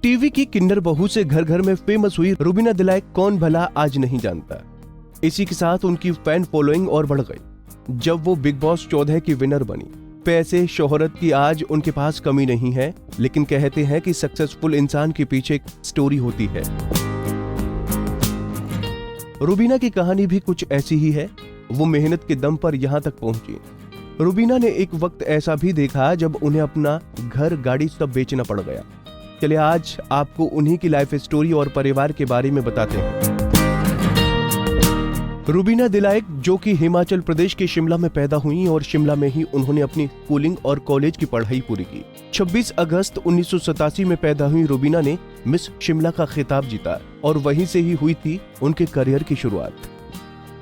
TV की किन्नर बहू से घर घर में फेमस हुई रुबीना दिलाइक कौन भला आज नहीं जानता। इसी के साथ उनकी फैन फॉलोइंग और बढ़ गई जब वो बिग बॉस 14 की विनर बनी। पैसे शोहरत की आज उनके पास कमी नहीं है, लेकिन कहते हैं कि सक्सेसफुल इंसान के पीछे एक स्टोरी होती है। रुबीना की कहानी भी कुछ ऐसी ही है। वो मेहनत के दम पर यहाँ तक पहुंची। रुबीना ने एक वक्त ऐसा भी देखा जब उन्हें अपना घर गाड़ी सब बेचना पड़ गया। चलिए आज आपको उन्हीं की लाइफ स्टोरी और परिवार के बारे में बताते हैं। रुबीना दिलाइक जो कि हिमाचल प्रदेश के शिमला में पैदा हुई और शिमला में ही उन्होंने अपनी स्कूलिंग और कॉलेज की पढ़ाई पूरी की। 26 अगस्त 1987 में पैदा हुई रुबीना ने मिस शिमला का खिताब जीता और वहीं से ही हुई थी उनके करियर की शुरुआत।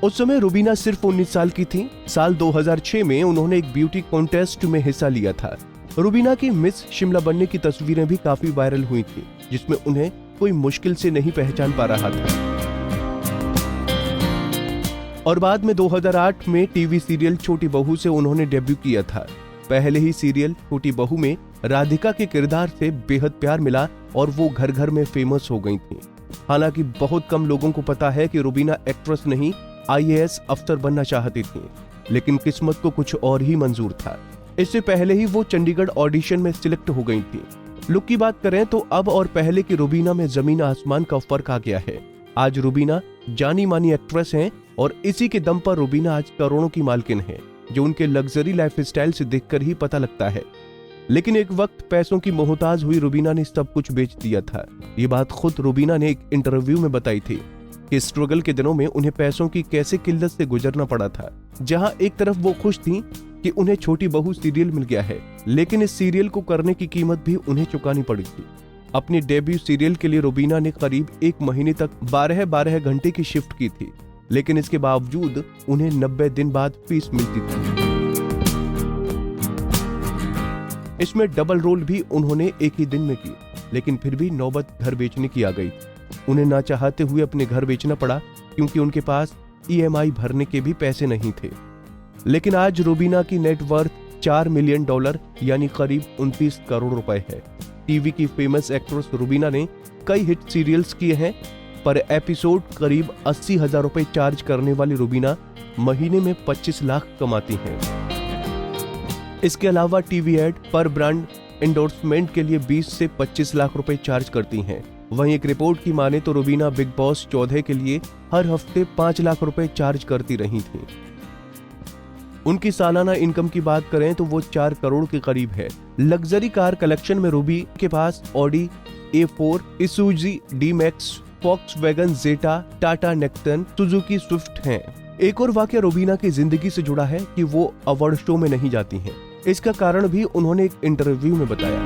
उस समय रुबीना सिर्फ 19 साल की थी। साल 2006 में उन्होंने एक ब्यूटी कॉन्टेस्ट में हिस्सा लिया था। रुबीना की मिस शिमला बनने की तस्वीरें भी काफी वायरल हुई थी, जिसमें उन्हें कोई मुश्किल से नहीं पहचान पा रहा था। और बाद में 2008 में टीवी सीरियल छोटी बहू से उन्होंने डेब्यू किया था। पहले ही सीरियल छोटी बहू में राधिका के किरदार से बेहद प्यार मिला और वो घर घर में फेमस हो गई थी। हालांकि बहुत कम लोगों को पता है कि रुबीना एक्ट्रेस नहीं IAS अफसर बनना चाहती थी, लेकिन किस्मत को कुछ और ही मंजूर था। इससे पहले ही वो चंडीगढ़ ऑडिशन में सिलेक्ट हो गई थी। लुक की बात करें तो अब और पहले की रुबीना में जमीन आसमान का फर्क आ गया है। आज रुबीना जानी मानी एक्ट्रेस हैं और इसी के दम पर रुबीना आज करोड़ों की मालकिन है, जो उनके लग्जरी लाइफस्टाइल से देखकर ही पता लगता है। लेकिन एक वक्त पैसों की मोहताज हुई रुबीना ने सब कुछ बेच दिया था। ये बात खुद रुबीना ने एक इंटरव्यू में बताई थी कि स्ट्रगल के दिनों में उन्हें पैसों की कैसे किल्लत से गुजरना पड़ा था। जहां एक तरफ वो खुश थी कि उन्हें छोटी बहू सीरियल मिल गया है, लेकिन इस सीरियल को करने की कीमत भी उन्हें चुकानी पड़ी थी। अपने डेब्यू सीरियल के लिए रुबीना ने करीब 1 महीने तक 12 घंटे की शिफ्ट की थी, लेकिन इसके बावजूद उन्हें 90 दिन बाद फीस मिलती थी। इसमें डबल रोल भी उन्होंने एक ही दिन में की, लेकिन फिर भी नौबत घर बेचने की आ गई। उन्हें ना चाहते हुए अपने घर बेचना पड़ा, क्योंकि उनके पास EMI भरने के भी पैसे नहीं थे। लेकिन आज रुबीना की नेटवर्थ $4 मिलियन यानी करीब 29 करोड़ रुपए है। टीवी की फेमस एक्ट्रेस रुबीना ने कई हिट सीरियल्स किए हैं, पर एपिसोड करीब 80,000 रुपए चार्ज करने वाली रुबीना महीने में 25 लाख कमाती हैं। इसके अलावा टीवी एड पर ब्रांड एंडोर्समेंट के लिए 20 से 25 लाख रुपए चार्ज करती हैं। वहीं एक रिपोर्ट की माने तो रुबीना बिग बॉस 14 के लिए हर हफ्ते 5 लाख रुपए चार्ज करती रही थी। उनकी सालाना इनकम की बात करें तो वो 4 करोड़ के करीब है। लग्जरी कार कलेक्शन में रूबी के पास ऑडी A4, इसुजी D-Max, वॉक्सवैगन जेटा, टाटा नेक्सन, सुजुकी स्विफ्ट हैं। एक और वाकया रुबीना की जिंदगी से जुड़ा है कि वो अवार्ड शो में नहीं जाती हैं। इसका कारण भी उन्होंने एक इंटरव्यू में बताया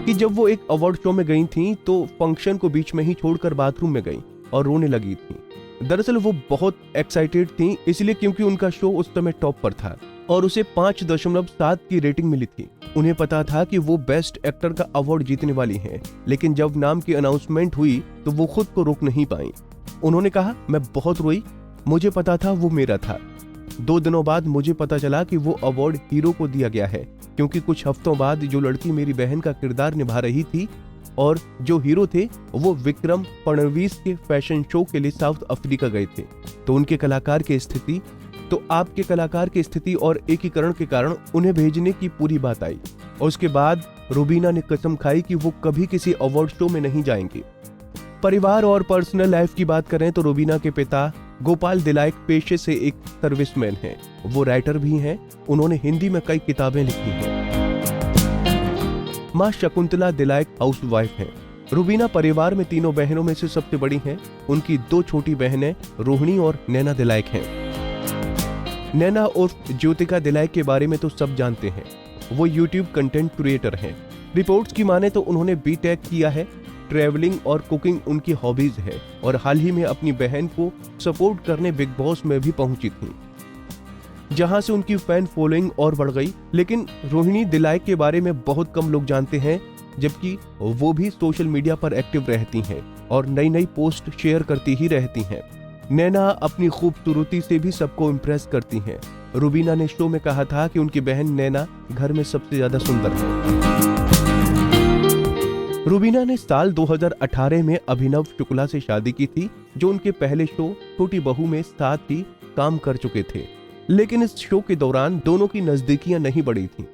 कि जब वो एक अवार्ड शो में गई थी तो फंक्शन को बीच में ही छोड़कर बाथरूम में गई और रोने लगी थी। दरअसल वो बहुत एक्साइटेड थी, इसलिए क्योंकि उनका शो उस समय टॉप पर था और उसे 5.7 की रेटिंग मिली थी। उन्हें पता था कि वो बेस्ट एक्टर का अवार्ड जीतने वाली हैं, लेकिन जब नाम की अनाउंसमेंट हुई तो वो खुद को रोक नहीं पाई। उन्होंने कहा, मैं बहुत रोई, मुझे पता था वो मेरा था। 2 दिनों बाद मुझे पता चला कि वो अवार्ड हीरो को दिया गया है, क्योंकि कुछ हफ्तों बाद जो लड़की मेरी बहन का किरदार निभा रही थी और जो हीरो थे वो विक्रम फडणवीस के फैशन शो के लिए साउथ अफ्रीका गए थे। तो उनके कलाकार की स्थिति आपके कलाकार की स्थिति और एकीकरण के कारण उन्हें भेजने की पूरी बात आई। और उसके बाद रुबीना ने कसम खाई कि वो कभी किसी अवार्ड शो में नहीं जाएंगे। परिवार और पर्सनल लाइफ की बात करें तो रुबीना के पिता गोपाल दिलाइक पेशे से एक सर्विसमैन हैं। वो राइटर भी हैं। उन्होंने हिंदी में कई किताबें लिखी हैं। माँ शकुंतला दिलाइक हाउसवाइफ हैं। रुबीना परिवार में 3 बहनों में से सबसे बड़ी हैं। उनकी 2 छोटी बहनें रोहिणी और नैना दिलाइक हैं। नैना उर्फ ज्योतिका दिलाइक के बारे में तो सब जानते हैं। वो YouTube कंटेंट क्रिएटर हैं। रिपोर्ट्स की माने तो उन्होंने B.Tech किया है। ट्रैवलिंग और कुकिंग उनकी हॉबीज है और हाल ही में अपनी बहन को सपोर्ट करने बिग बॉस में भी पहुंची थी, जहां से उनकी फैन फॉलोइंग और बढ़ गई। लेकिन रोहिणी दिलाइक के बारे में बहुत कम लोग जानते हैं, जबकि वो भी सोशल मीडिया पर एक्टिव रहती हैं और नई पोस्ट शेयर करती ही रहती हैं। नैना अपनी खूबसूरती से भी सबको इम्प्रेस करती हैं। रुबीना ने शो में कहा था कि उनकी बहन नैना घर में सबसे ज्यादा सुंदर है। रुबीना ने साल 2018 में अभिनव शुक्ला से शादी की थी, जो उनके पहले शो छोटी बहू में साथ ही काम कर चुके थे। लेकिन इस शो के दौरान दोनों की नजदीकियां नहीं बढ़ी थीं।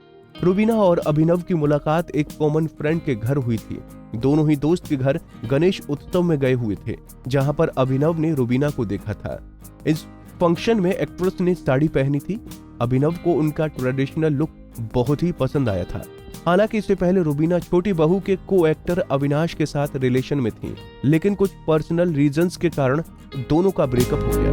रुबीना और अभिनव की मुलाकात एक कॉमन फ्रेंड के घर हुई थी। दोनों ही दोस्त के घर गणेश उत्सव में गए हुए थे, जहां पर अभिनव ने रुबीना को देखा था। इस फंक्शन में एक्ट्रेस ने साड़ी पहनी थी। अभिनव को उनका ट्रेडिशनल लुक बहुत ही पसंद आया था। हालांकि इससे पहले रुबीना छोटी बहू के को एक्टर अविनाश के साथ रिलेशन में थी, लेकिन कुछ पर्सनल रीजंस के कारण दोनों का ब्रेकअप हो गया।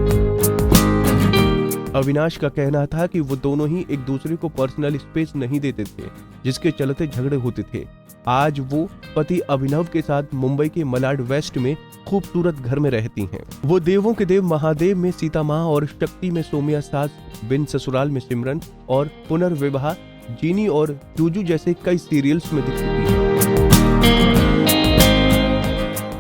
अविनाश का कहना था कि वो दोनों ही एक दूसरे को पर्सनल स्पेस नहीं देते थे, जिसके चलते झगड़े होते थे। आज वो पति अभिनव के साथ मुंबई के मलाड वेस्ट में खूबसूरत घर में रहती हैं। वो देवों के देव महादेव में सीता माँ और शक्ति में सोमिया सास, बिन ससुराल में सिमरन और पुनर्विवाह, जीनी और जूजू जैसे कई सीरियल्स में दिख चुकी हैं।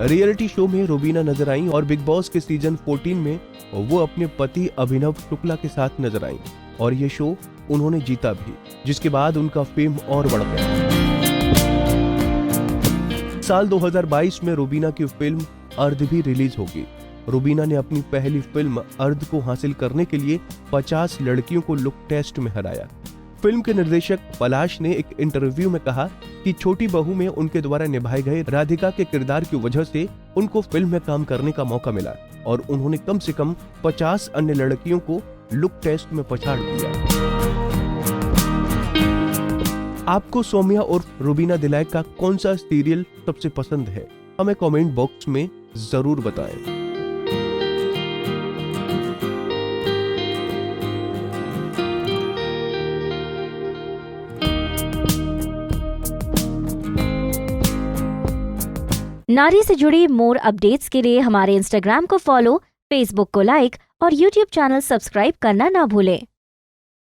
रियलिटी शो में रुबीना नजर आई और बिग बॉस के सीजन 14 में वो अपने पति अभिनव शुक्ला के साथ नजर आई और ये शो उन्होंने जीता भी, जिसके बाद उनका फेम और बढ़ गया। साल 2022 में रुबीना की फिल्म अर्ध भी रिलीज होगी। रुबीना ने अपनी पहली फिल्म अर्ध को हासिल करने के लिए 50 लड़कियों को लुक टेस्ट में हराया। फिल्म के निर्देशक पलाश ने एक इंटरव्यू में कहा कि छोटी बहू में उनके द्वारा निभाए गए राधिका के किरदार की वजह से उनको फिल्म में काम करने का मौका मिला और उन्होंने कम से कम 50 अन्य लड़कियों को लुक टेस्ट में पछाड़ दिया। आपको सौम्या और रुबीना दिलाइक का कौन सा सीरियल सबसे पसंद है? हमें कमेंट बॉक्स में जरूर बताएं। नारी से जुड़ी मोर अपडेट्स के लिए हमारे इंस्टाग्राम को फॉलो, फेसबुक को लाइक और यूट्यूब चैनल सब्सक्राइब करना ना भूलें।